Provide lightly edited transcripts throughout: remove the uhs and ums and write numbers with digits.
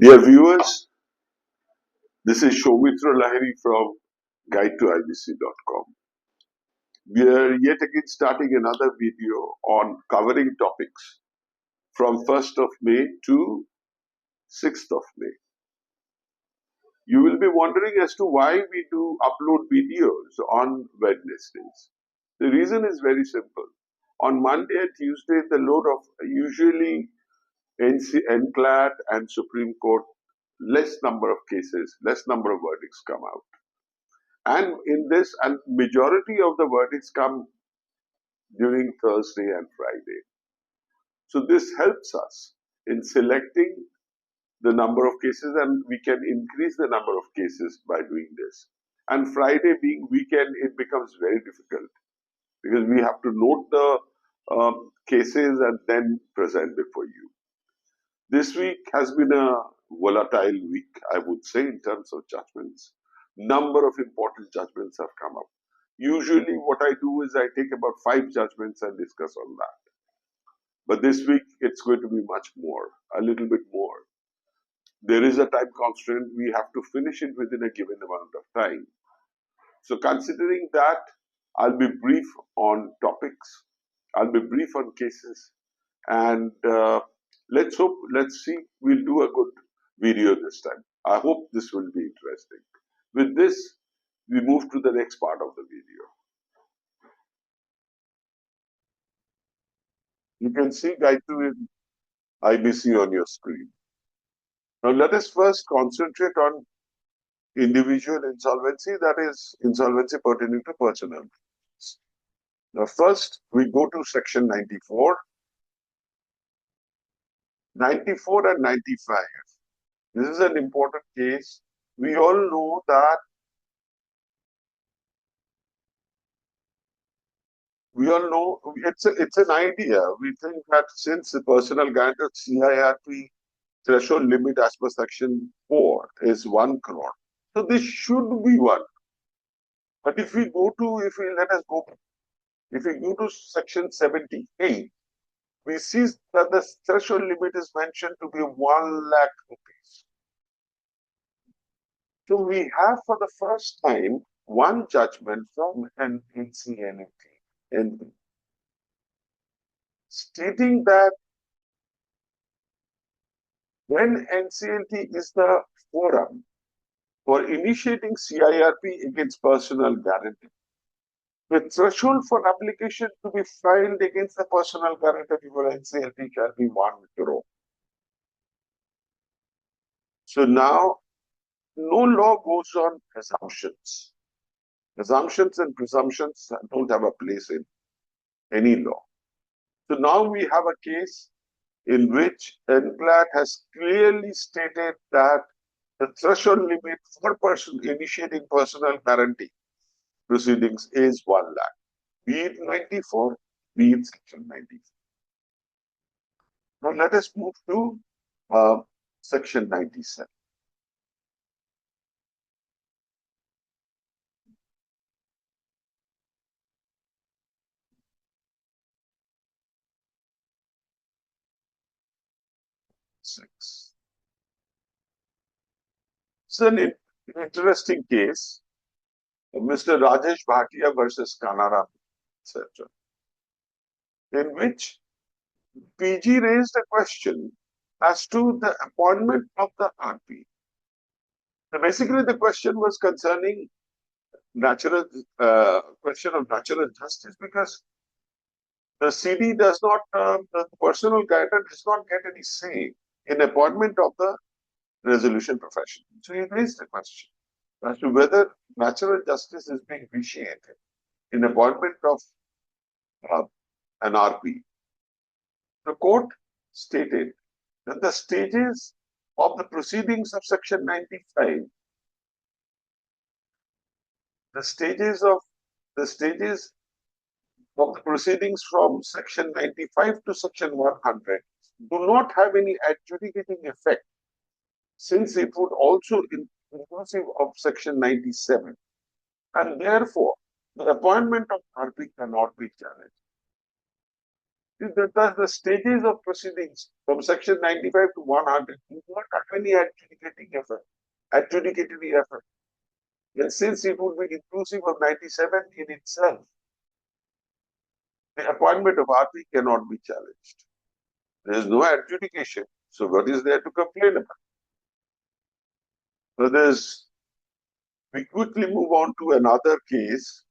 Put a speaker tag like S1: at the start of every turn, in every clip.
S1: Dear viewers, this is Soumitra Lahiri from guide-to-ibc.com. We are yet again starting another video on covering topics from 1st of May to 6th of May. You will be wondering as to why we do upload videos on Wednesdays. The reason is very simple. On Monday and Tuesday, the load of usually NCLAT and Supreme Court, less number of cases, less number of verdicts come out. And in this, and majority of the verdicts come during Thursday and Friday. So this helps us in selecting the number of cases, and we can increase the number of cases by doing this. And Friday being weekend, it becomes very difficult because we have to note the cases and then present before you. This week has been a volatile week, I would say, in terms of judgments. Number of important judgments have come up. Usually what I do is I take about 5 judgments and discuss on that. But this week it's going to be much more, a little bit more. There is a time constraint. We have to finish it within a given amount of time. So considering that, I'll be brief on topics. I'll be brief on cases. And let's see, we'll do a good video this time. I hope this will be interesting. With this, we move to the next part of the video. You can see Guide to IBC on your screen. Now let us first concentrate on individual insolvency, that is insolvency pertaining to personal. Now first we go to section 94. 94 and 95. This is an important case. We all know that it's an idea. We think that since the personal guarantor CIRP threshold limit as per section 4 is 1 crore, so this should be 1. But if we go to section 78, we see that the threshold limit is mentioned to be 1 lakh rupees. So we have for the first time one judgment from an NCLT stating that when NCLT is the forum for initiating CIRP against personal guarantee, the threshold for application to be filed against the personal guarantor before NCLT shall be 1 crore. So now, no law goes on assumptions. Assumptions and presumptions don't have a place in any law. So now we have a case in which NCLAT has clearly stated that the threshold limit for initiating personal guarantee proceedings is 1 lakh. Be it 94, be it section 94. Now let us move to section 97. It's an interesting case, Mr. Rajesh Bhatia versus Kanara, etc., in which PG raised a question as to the appointment of the RP. So basically, the question was concerning question of natural justice, because the CD does not, the personal guarantor does not get any say in appointment of the resolution profession. So he raised the question as to whether natural justice is being vitiated in appointment of an RP. The court stated that the stages of the proceedings of section 95, the stages of the proceedings from section 95 to section 100 do not have any adjudicating effect, since it would also inclusive of section 97, and therefore the appointment of RP cannot be challenged. The stages of proceedings from section 95 to 100 do not have any adjudicatory effect. And since it would be inclusive of 97 in itself, the appointment of RP cannot be challenged. There is no adjudication. So what is there to complain about? So we quickly move on to another case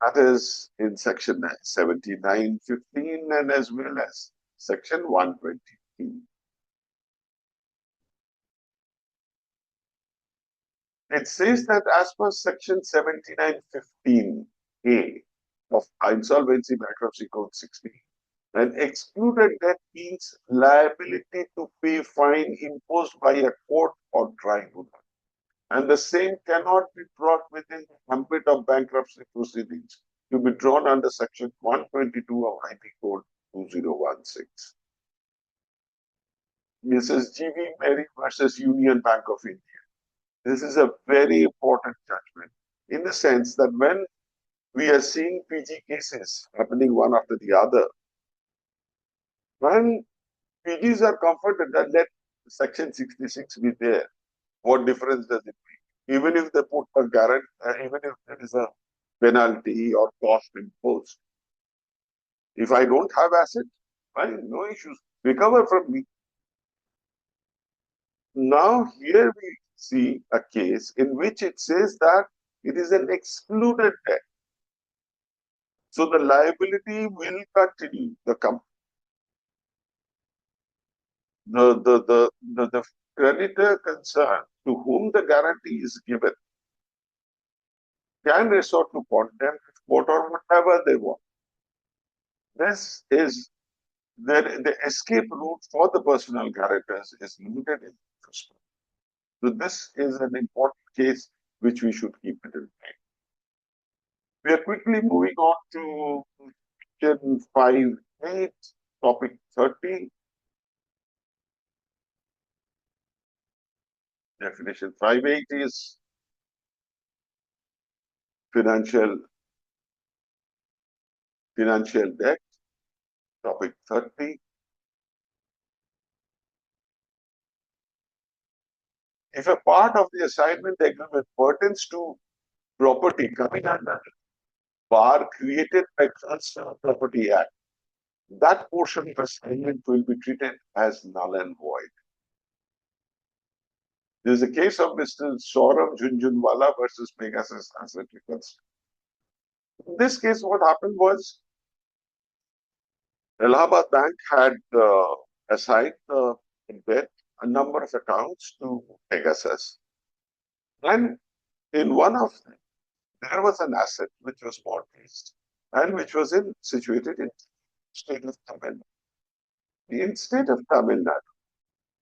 S1: that is in section 7915 and as well as section 123. It says that as per section 7915A of Insolvency Bankruptcy Code 16, an excluded debt means liability to pay fine imposed by a court or tribunal, and the same cannot be brought within the ambit of bankruptcy proceedings to be drawn under section 122 of IP Code 2016. This is G.V. Mary versus Union Bank of India. This is a very important judgment in the sense that when we are seeing PG cases happening one after the other, when PGs are comforted that let section 66 be there, what difference does it make? Even if they put a guarantee, even if there is a penalty or cost imposed, if I don't have asset, fine, no issues, recover from me. Now here we see a case in which it says that it is an excluded debt. So the liability will continue. The creditor concerned to whom the guarantee is given can resort to contempt of court or whatever they want. This is the escape route for the personal guarantors is limited in interest. So this is an important case which we should keep it in mind. We are quickly moving on to section 5.8, topic 30. Definition 5.8 is financial debt. Topic 30. If a part of the assignment agreement pertains to property coming under bar created by Transfer of Property Act, that portion of assignment will be treated as null and void. There is a case of Mr. Saurabh Jhunjhunwala versus Pegasus Asset Reconstruction. In this case, what happened was Allahabad Bank had assigned debt, a number of accounts to Pegasus. And in one of them, there was an asset which was mortgaged and which was situated in state of Tamil Nadu. In state of Tamil Nadu,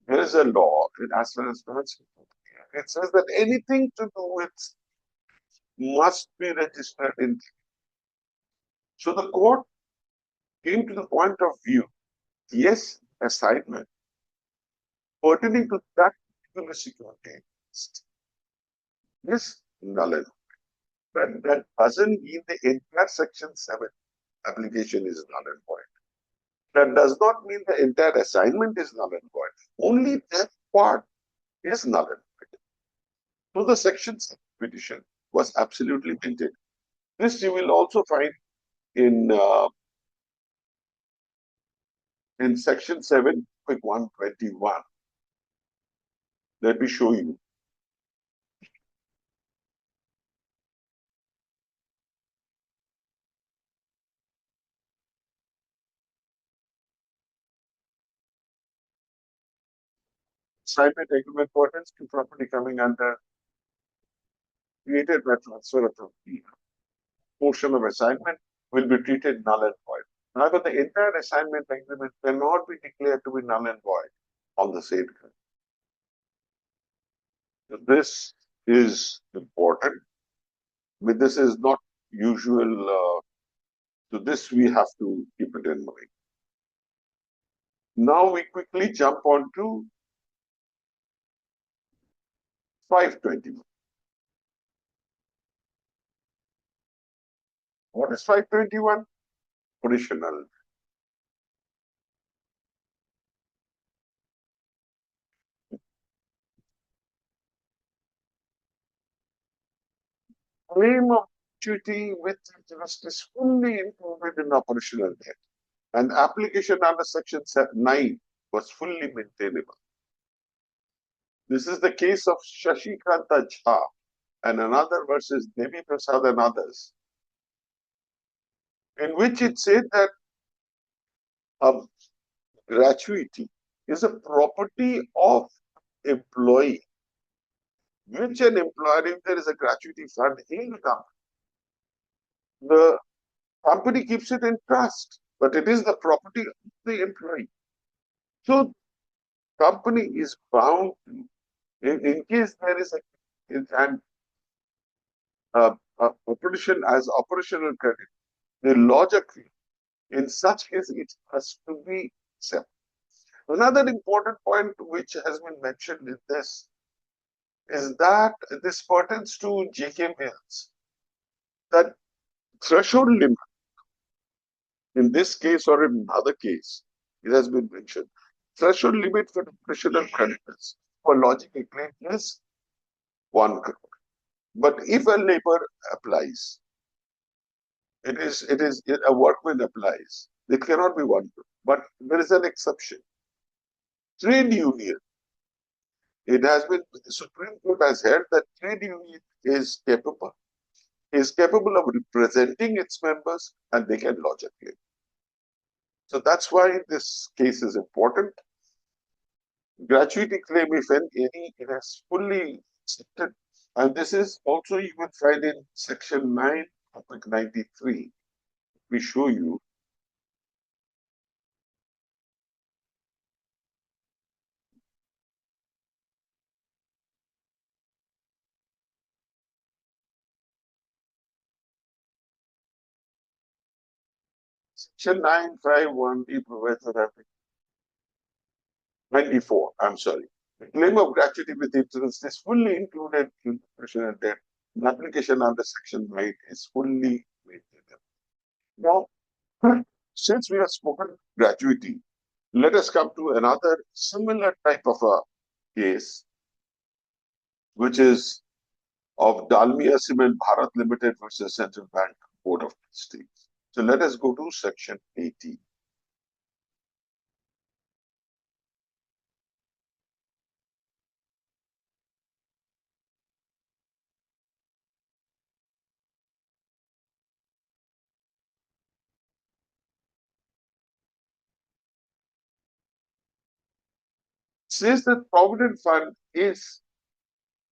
S1: there is a law as far as it says that anything to do with must be registered in. So the court came to the point of view, yes, assignment pertaining to that particular security is null and void. But that doesn't mean the entire section 7 application is null and void. That does not mean the entire assignment is null and void. Only that part is null and void. So the section 7 petition was absolutely minted. This you will also find in section 7, quick 121. Let me show you. Assignment agreement pertains to property coming under created by transfer of property. Portion of assignment will be treated null and void. However, the entire assignment agreement cannot be declared to be null and void on the same time. So this is important, but this is not usual. So this we have to keep it in mind. Now we quickly jump on to 521. What is 521? operational. Claim of gratuity with interest is fully included in operational debt, and application under Section 9 was fully maintainable. This is the case of Shashikanta Jha and another versus Devi Prasad and others, in which it said that a gratuity is a property of employee, which an employer, if there is a gratuity fund in the company keeps it in trust, but it is the property of the employee. So company is bound to, in case there is an operation as operational credit, they lodge a claim. In such case, it has to be accepted. Another important point which has been mentioned in this is that this pertains to JK Mills. That threshold limit, in this case or in another case, it has been mentioned. Threshold limit for operational creditors for lodging a claim is 1 crore. But if a labor applies, it is a workman applies, it cannot be 1 crore. But there is an exception. Trade union. It has been, the Supreme Court has held that trade union is capable of representing its members and they can lodge a claim. So that's why this case is important. Gratuity claim, if any, it has fully accepted. And this is also you will find in Section 9, Topic 93. We show you. Section 951D provides that 94, I'm sorry. The claim of gratuity with interest is fully included in professional debt. An application under Section 9 is fully maintained. Now, since we have spoken gratuity, let us come to another similar type of a case, which is of Dalmia Cement Bharat Limited versus Central Bank Board of Trustees. So let us go to Section 18. Says that Provident Fund is,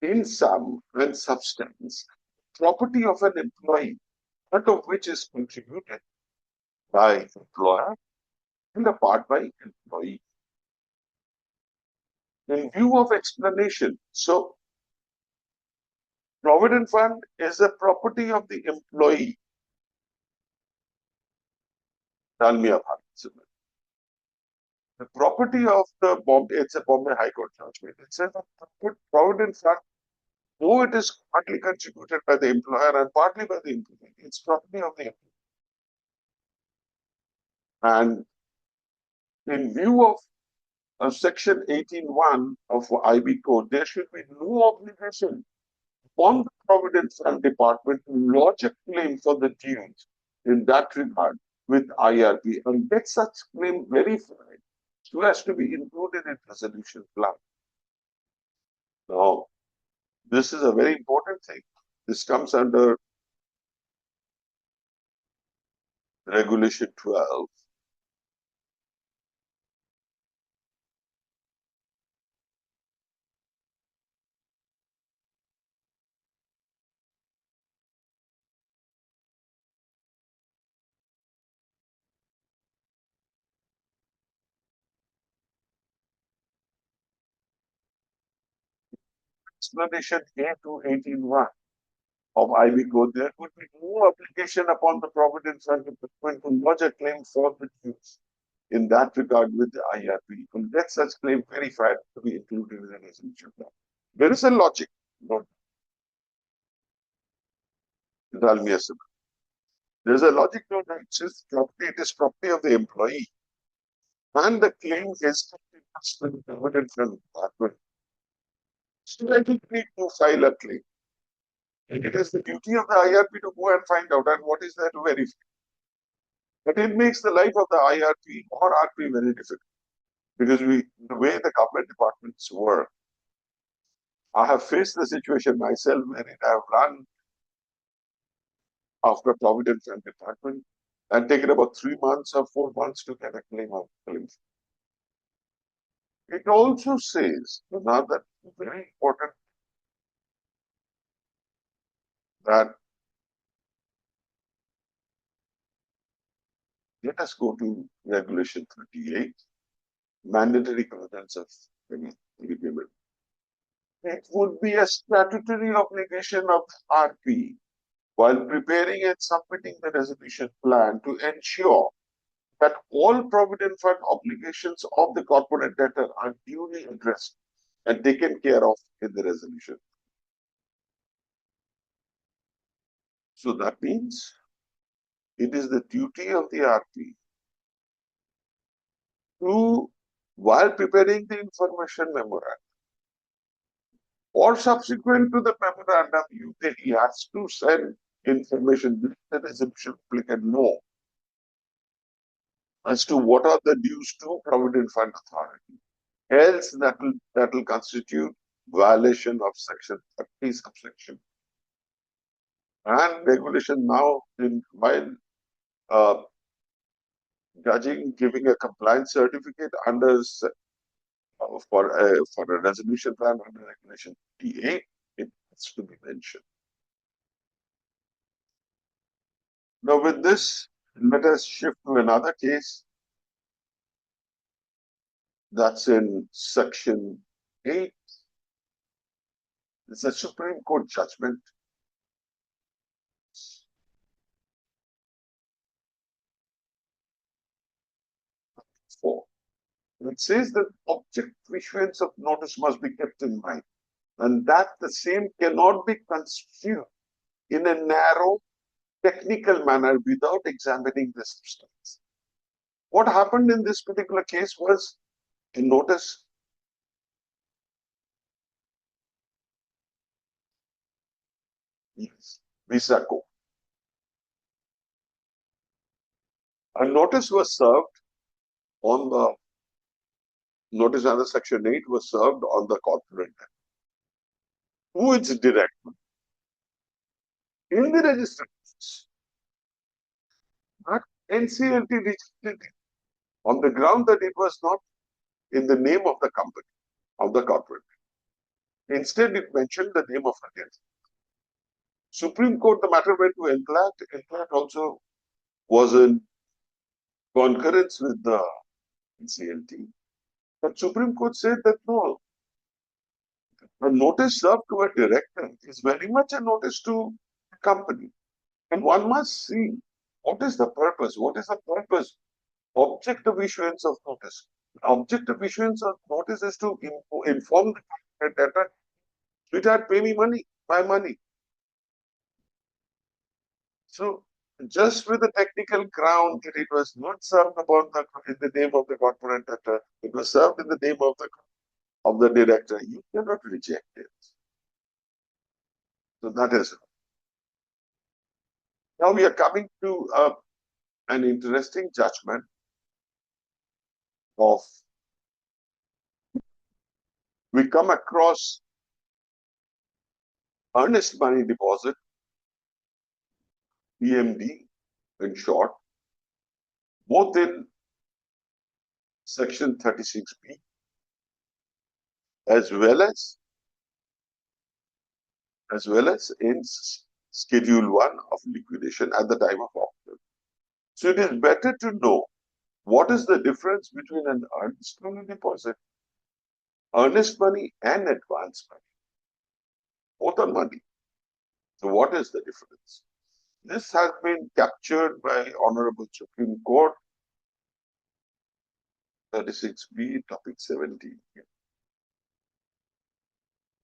S1: in sum and substance, property of an employee, part of which is contributed by employer and a part by employee. In view of explanation, so Provident Fund is a property of the employee, Dalmia Bharat Cement. The property of the Bombay, it's a Bombay High Court judgment. It says that Provident Fund, though it is partly contributed by the employer and partly by the employee, it's property of the employee. And in view of Section 18(1) of IB Code, there should be no obligation on the Provident Fund Department to lodge a claim for the dues in that regard with IRB and get such claim verified so as to be included in resolution plan. Now, this is a very important thing. This comes under Regulation 12. Explanation A to 18(1) of IB Code, there would be no obligation upon the Provident Fund Department to lodge a claim for the dues in that regard with the IRB. To get such claim verified to be included in the resolution plan. There is a logic, not Dalmia Cement. There's a logic to that. Since property, it is property of the employee, and the claim is Provident Fund Department. So I think need to file a claim. It is the duty of the IRP to go and find out and what is there to verify. But it makes the life of the IRP or RP very difficult because the way the government departments work, I have faced the situation myself wherein I have run after Provident Fund Department and taken about 3 months or 4 months to get a claim of claims. It also says another very important that let us go to Regulation 38, mandatory covenants of repayment. It would be a statutory obligation of RP while preparing and submitting the resolution plan to ensure that all Provident Fund obligations of the corporate debtor are duly addressed and taken care of in the resolution. So that means it is the duty of the RP to, while preparing the information memorandum or subsequent to the memorandum, he has to send information to the resolution applicant know as to what are the dues to Provident Fund Authority. Else that will constitute violation of section 30 subsection. And regulation now, while judging giving a compliance certificate under for a resolution plan under regulation 58, it has to be mentioned. Now with this, let us shift to another case that's in section 8. It's a Supreme Court judgment. 4. It says that object issuance of notice must be kept in mind and that the same cannot be construed in a narrow technical manner without examining the substance. What happened in this particular case was a notice visa code. A notice was served on the notice under section 8 was served on the corporate who its director in the registered office. But NCLT rejected it on the ground that it was not in the name of the company, of the corporate. Instead, it mentioned the name of the guest. Supreme Court, the matter went to NCLAT. NCLAT also was in concurrence with the NCLT. But Supreme Court said that no, a notice served to a director is very much a notice to a company. And one must see what is the purpose, object of issuance of notice. Object of issuance of notice is to inform the debtor, sweetheart, pay me money, my money. So just with the technical ground that it was not served in the name of the corporate debtor, it was served in the name of the director. You cannot reject it. So that is. Now we are coming to an interesting judgment of. We come across earnest money deposit, EMD in short, both in section 36B as well as in schedule 1 of liquidation at the time of auction. So it is better to know what is the difference between an earnest money deposit, earnest money and advance money. Both are money. So what is the difference? This has been captured by Honorable Supreme Court, 36B, topic 17.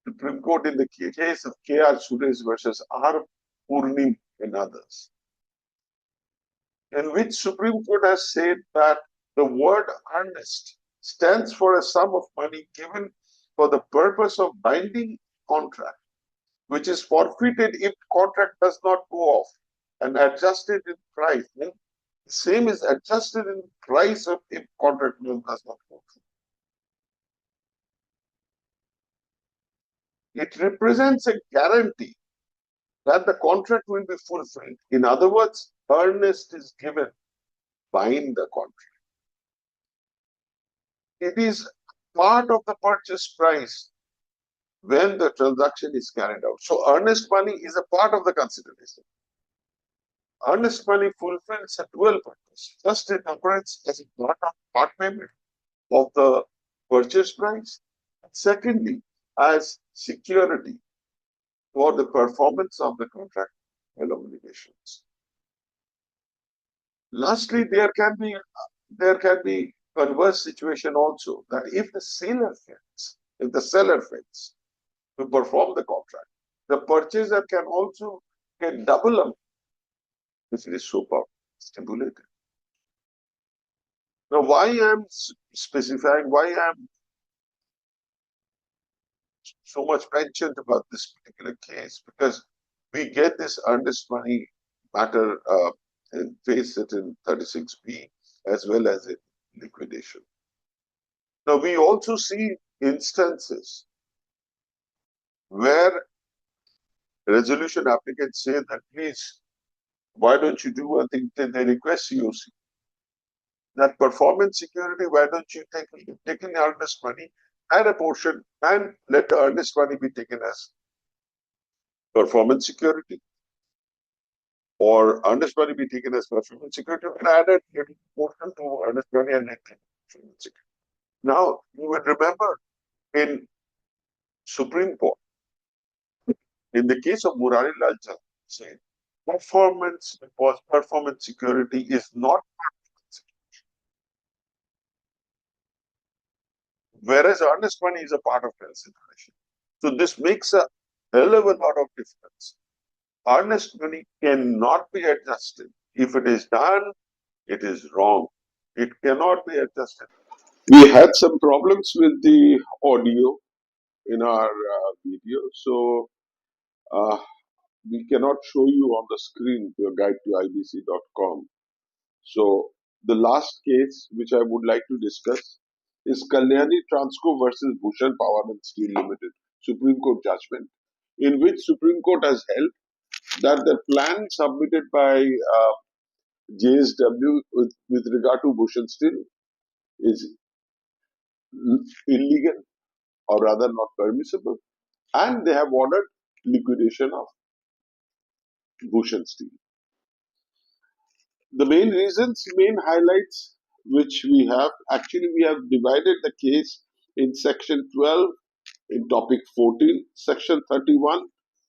S1: Supreme Court in the case of K.R. Suresh versus R. Purnim and others. in which Supreme Court has said that the word earnest stands for a sum of money given for the purpose of binding contract, which is forfeited if contract does not go off and adjusted in price. The same is adjusted in price of if contract does not go through. It represents a guarantee that the contract will be fulfilled. In other words, earnest is given buying the contract. It is part of the purchase price when the transaction is carried out. So earnest money is a part of the consideration. Earnest money fulfills a dual purpose. First, it operates as a part payment of the purchase price. Secondly, as security for the performance of the contract and obligations. Lastly, there can be converse situation also, that if the seller fails to perform the contract, the purchaser can also get double amount if it is so stipulated. Now, why I am specifying, why I am so much mentioned about this particular case, because we get this earnest money matter and face it in 36B as well as in liquidation. Now, we also see instances where resolution applicants say that, please, why don't you do one thing? They request COC. That performance security, why don't you take in earnest money, add a portion, and let the earnest money be taken as performance security, or earnest money be taken as performance security, and add a little portion to earnest money and let performance security. Now, you will remember in Supreme Court, in the case of Murari Lal Chand, said performance security is not, whereas earnest money is a part of consideration. So this makes a hell of a lot of difference. Earnest money cannot be adjusted. If it is done, it is wrong. It cannot be adjusted. We had some problems with the audio in our video, so uh, we cannot show you on the screen the guide to ibc.com. So the last case which I would like to discuss is Kalyani Transco versus Bhushan Power and Steel Limited, Supreme Court judgment, in which Supreme Court has held that the plan submitted by JSW with regard to Bhushan Steel is illegal, or rather not permissible, and they have ordered liquidation of Bhushan Steel. The main reasons, main highlights which we have, actually we have divided the case in section 12 in topic 14, section 31,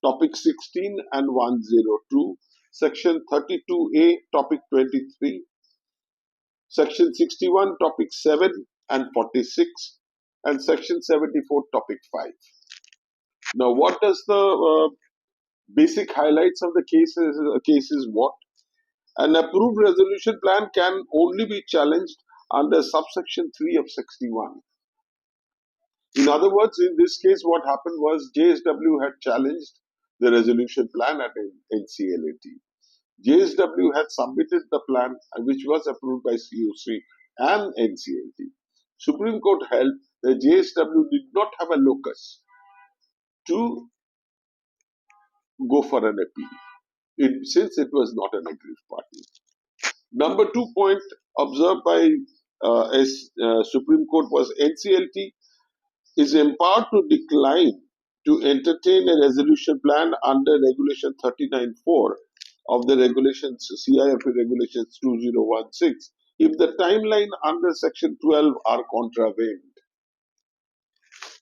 S1: topic 16 and 102, section 32A, topic 23, section 61, topic 7 and 46, and section 74, topic 5. Now, what does the basic highlights of the case is what? An approved resolution plan can only be challenged under subsection 3 of 61. In other words, in this case, what happened was JSW had challenged the resolution plan at NCLAT. JSW had submitted the plan which was approved by COC and NCLT. Supreme Court held that JSW did not have a locus to go for an appeal, since it was not an aggrieved party. Number 2 point observed by Supreme Court was NCLT is empowered to decline to entertain a resolution plan under Regulation 39(4) of the regulations, CIF Regulations 2016, if the timeline under Section 12 are contravened,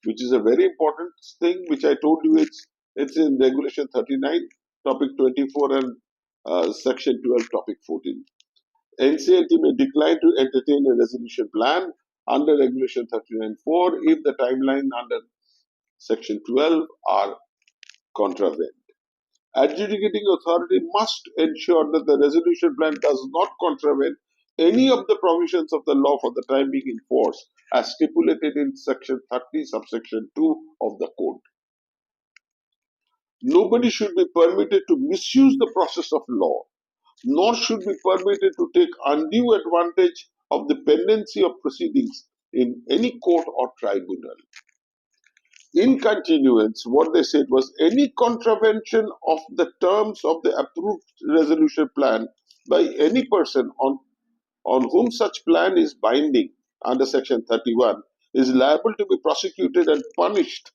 S1: which is a very important thing, which I told you it's in Regulation 39, topic 24, and Section 12, topic 14. NCLT may decline to entertain a resolution plan under Regulation 39(4) if the timeline under Section 12 are contravened. adjudicating authority must ensure that the resolution plan does not contravene any of the provisions of the law for the time being in force as stipulated in section 30 subsection 2 of the code. Nobody should be permitted to misuse the process of law, nor should be permitted to take undue advantage of the pendency of proceedings in any court or tribunal. In continuance, what they said was any contravention of the terms of the approved resolution plan by any person on whom such plan is binding under section 31 is liable to be prosecuted and punished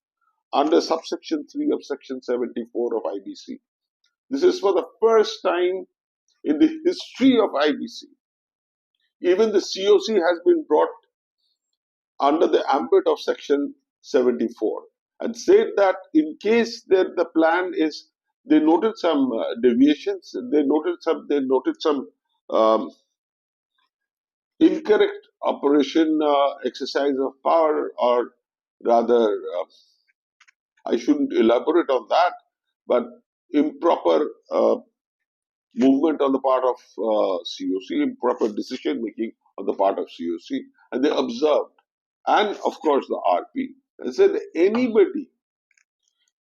S1: under subsection 3 of section 74 of IBC. This is for the first time in the history of IBC. Even the COC has been brought under the ambit of section 74 and said that in case that the plan is, they noted some deviations, they noted some um, incorrect operation, exercise of power, or rather, I shouldn't elaborate on that, but improper movement on the part of COC, improper decision making on the part of COC, and they observed, and of course the RP, and said anybody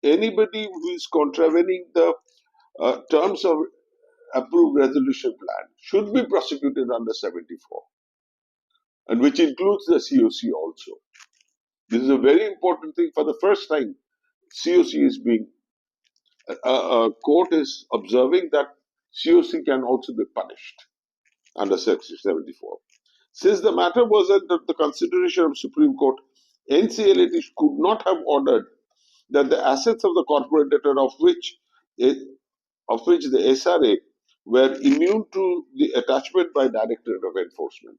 S1: who is contravening the terms of approved resolution plan should be prosecuted under 74, and which includes the COC also. This is a very important thing. For the first time, COC is being, court is observing that COC can also be punished under section 74. Since the matter was under the consideration of Supreme Court, NCLAT could not have ordered that the assets of the corporate debtor of which the SRA were immune to the attachment by Directorate of Enforcement.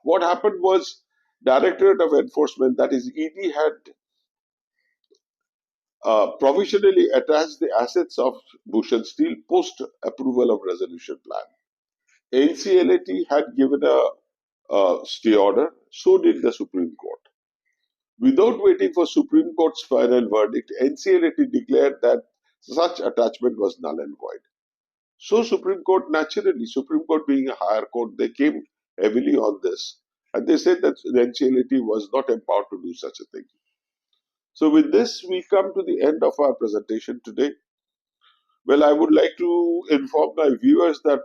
S1: What happened was Directorate of Enforcement, that is ED, had provisionally attached the assets of Bush and Steel post approval of resolution plan. NCLAT had given a stay order, so did the Supreme Court. Without waiting for Supreme Court's final verdict, NCLAT declared that such attachment was null and void. So Supreme Court, naturally, Supreme Court being a higher court, they came heavily on this. And they said that the NCLAT was not empowered to do such a thing. So with this, we come to the end of our presentation today. Well, I would like to inform my viewers that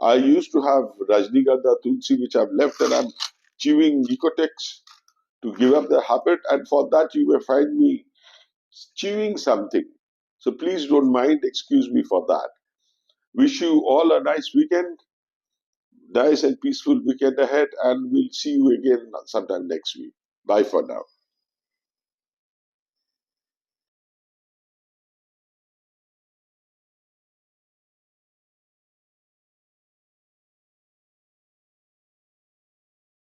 S1: I used to have Rajnigandha Tulsi, which I've left, and I'm chewing Nicotex to give up the habit. And for that, you may find me chewing something. So please don't mind, excuse me for that. Wish you all a nice weekend, nice and peaceful weekend ahead, and we'll see you again sometime next week. Bye for now.